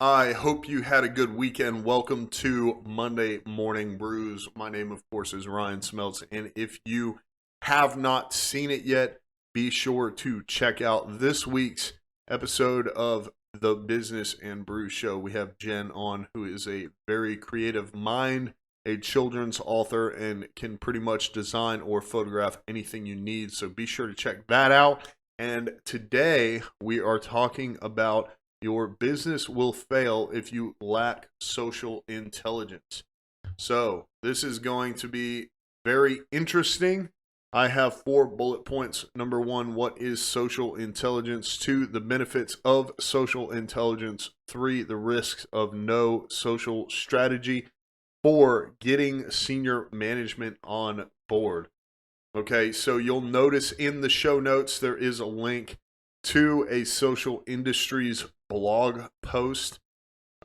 I hope you had a good weekend. Welcome to Monday Morning Brews. My name, of course, is Ryan Smeltz, and if you have not seen it yet, be sure to check out this week's episode of the Business and Brew Show. We have Jen on, who is a very creative mind, a children's author, and can pretty much design or photograph anything you need. So be sure to check that out. And today we are talking about your business will fail if you lack social intelligence. So, this is going to be very interesting. I have 4 bullet points. Number 1, what is social intelligence? 2, the benefits of social intelligence. 3, the risks of no social strategy. 4, getting senior management on board. Okay, so you'll notice in the show notes there is a link to a social industries blog post.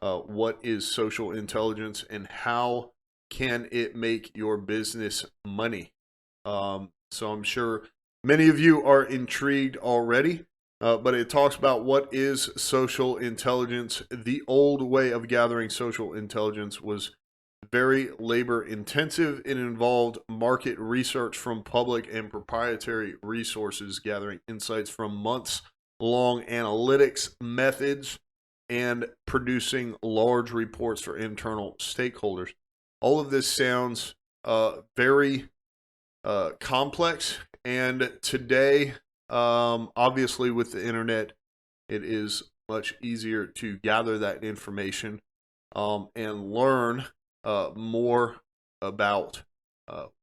What is social intelligence and how can it make your business money? So I'm sure many of you are intrigued already, but it talks about what is social intelligence. The old way of gathering social intelligence was very labor intensive. It involved market research from public and proprietary resources, gathering insights from months long analytics methods, and producing large reports for internal stakeholders. All of this sounds very complex, and today, obviously, with the internet, it is much easier to gather that information and learn more about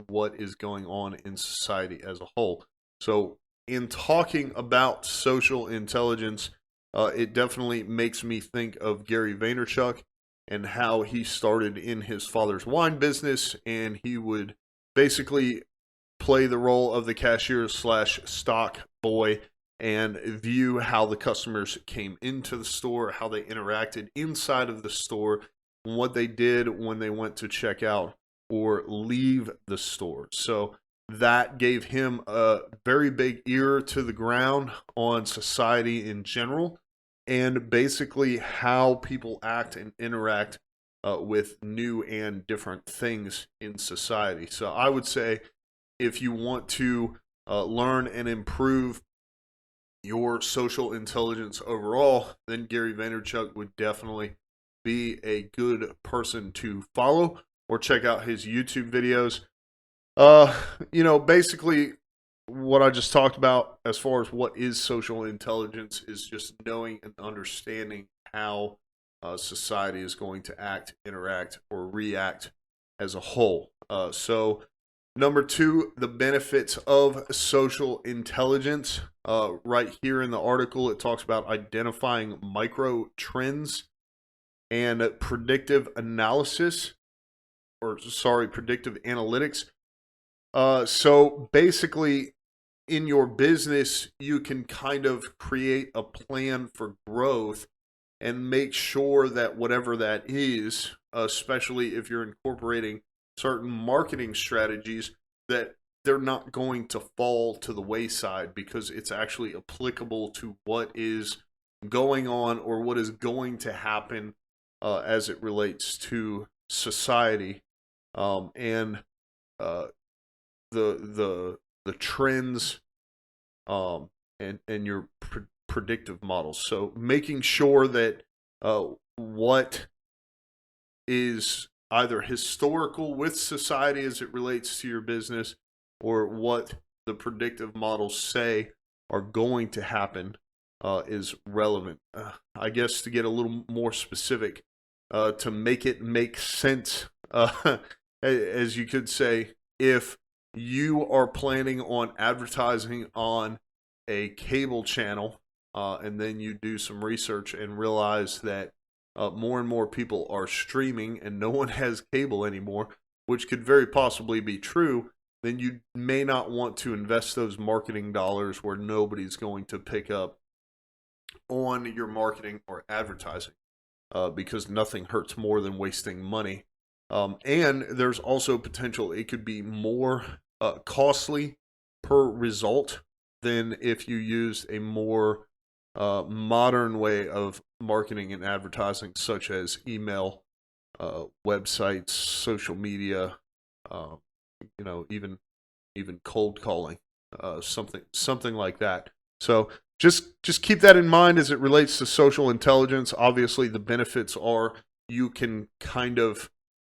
what is going on in society as a whole. So, in talking about social intelligence, it definitely makes me think of Gary Vaynerchuk and how he started in his father's wine business, and he would basically play the role of the cashier slash stock boy and view how the customers came into the store, how they interacted inside of the store, and what they did when they went to check out or leave the store. So that gave him a very big ear to the ground on society in general and basically how people act and interact with new and different things in society. So I would say if you want to learn and improve your social intelligence overall, then Gary Vaynerchuk would definitely be a good person to follow or check out his YouTube videos. Basically what I just talked about as far as what is social intelligence is just knowing and understanding how society is going to act, interact, or react as a whole. So, number 2, the benefits of social intelligence. Right here in the article, it talks about identifying micro trends and predictive analysis, predictive analytics. So basically, in your business, you can kind of create a plan for growth and make sure that whatever that is, especially if you're incorporating certain marketing strategies, that they're not going to fall to the wayside because it's actually applicable to what is going on or what is going to happen as it relates to society and the trends and your predictive models. So making sure that what is either historical with society as it relates to your business or what the predictive models say are going to happen is relevant. I guess to get a little more specific, to make it make sense, as you could say, if you are planning on advertising on a cable channel and then you do some research and realize that more and more people are streaming and no one has cable anymore, which could very possibly be true, then you may not want to invest those marketing dollars where nobody's going to pick up on your marketing or advertising because nothing hurts more than wasting money. And there's also potential it could be more costly per result than if you used a more modern way of marketing and advertising, such as email, websites, social media, uh, even cold calling, something like that. So just keep that in mind as it relates to social intelligence. Obviously, the benefits are you can kind of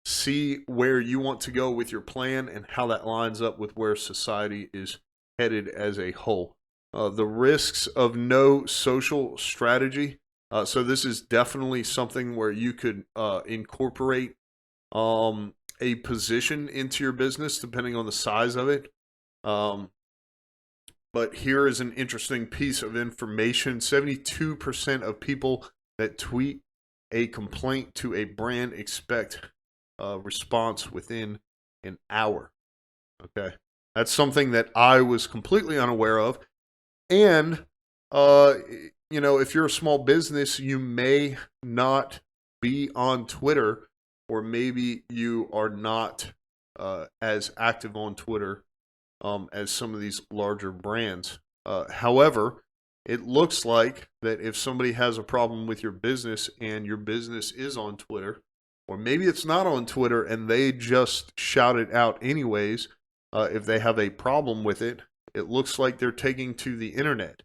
see where you want to go with your plan and how that lines up with where society is headed as a whole. The risks of no social strategy. So this is definitely something where you could incorporate a position into your business depending on the size of it. But here is an interesting piece of information. 72% of people that tweet a complaint to a brand expect a response within an hour. Okay. That's something that I was completely unaware of. And, if you're a small business, you may not be on Twitter, or maybe you are not as active on Twitter as some of these larger brands. However, it looks like that if somebody has a problem with your business and your business is on Twitter, or maybe it's not on Twitter and they just shout it out anyways, if they have a problem with it, it looks like they're taking to the internet.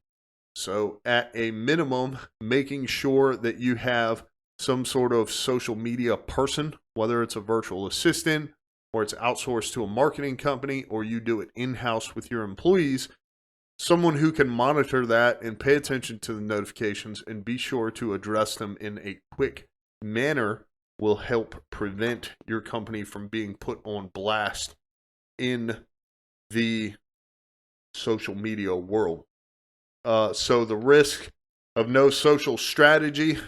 So at a minimum, making sure that you have some sort of social media person, whether it's a virtual assistant or it's outsourced to a marketing company or you do it in-house with your employees, someone who can monitor that and pay attention to the notifications and be sure to address them in a quick manner will help prevent your company from being put on blast in the social media world. So the risk of no social strategy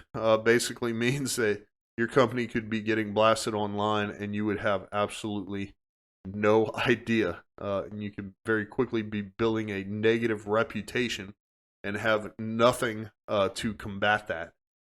basically means that your company could be getting blasted online and you would have absolutely no idea. And you could very quickly be building a negative reputation and have nothing to combat that.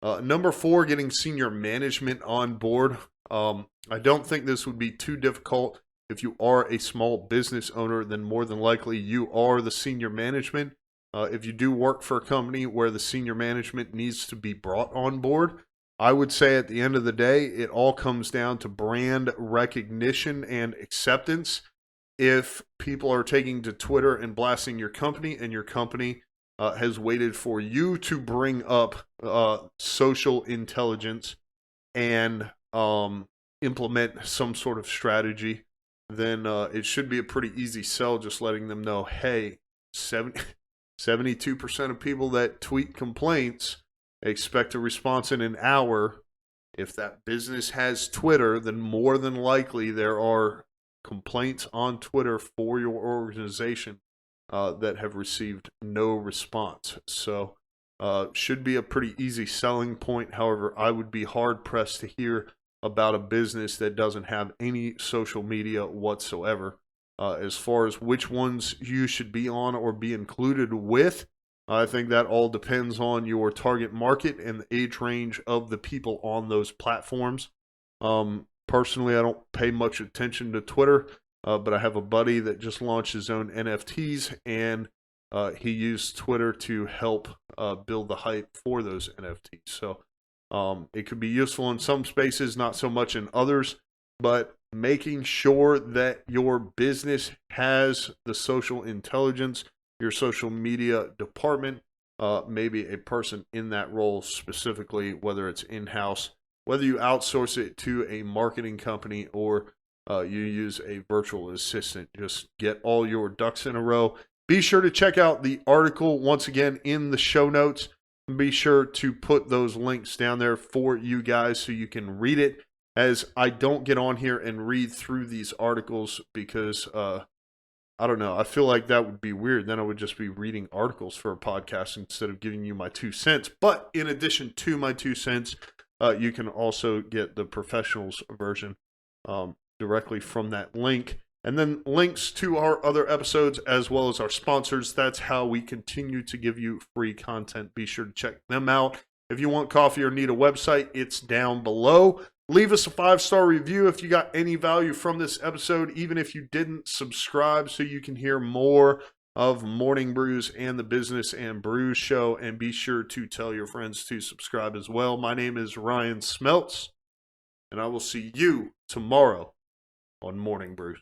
Number 4, getting senior management on board. I don't think this would be too difficult. If you are a small business owner, then more than likely you are the senior management. If you do work for a company where the senior management needs to be brought on board, I would say at the end of the day, it all comes down to brand recognition and acceptance. If people are taking to Twitter and blasting your company, and your company has waited for you to bring up social intelligence and implement some sort of strategy, then it should be a pretty easy sell, just letting them know, hey, 72% of people that tweet complaints expect a response in an hour. If that business has Twitter, then more than likely there are complaints on Twitter for your organization that have received no response. So should be a pretty easy selling point. However, I would be hard pressed to hear about a business that doesn't have any social media whatsoever. As far as which ones you should be on or be included with, I think that all depends on your target market and the age range of the people on those platforms. Personally, I don't pay much attention to Twitter, but I have a buddy that just launched his own NFTs, and he used Twitter to help build the hype for those NFTs. So it could be useful in some spaces, not so much in others, but making sure that your business has the social intelligence, your social media department, maybe a person in that role specifically, whether it's in-house, whether you outsource it to a marketing company or you use a virtual assistant. Just get all your ducks in a row. Be sure to check out the article once again in the show notes. Be sure to put those links down there for you guys so you can read it, as I don't get on here and read through these articles because I don't know. I feel like that would be weird. Then I would just be reading articles for a podcast instead of giving you my 2 cents. But in addition to my 2 cents, you can also get the professionals version directly from that link. And then links to our other episodes as well as our sponsors. That's how we continue to give you free content. Be sure to check them out. If you want coffee or need a website, it's down below. Leave us a 5-star review if you got any value from this episode, even if you didn't subscribe, so you can hear more of Morning Brews and the Business and Brews Show. And be sure to tell your friends to subscribe as well. My name is Ryan Smeltz, and I will see you tomorrow on Morning Brews.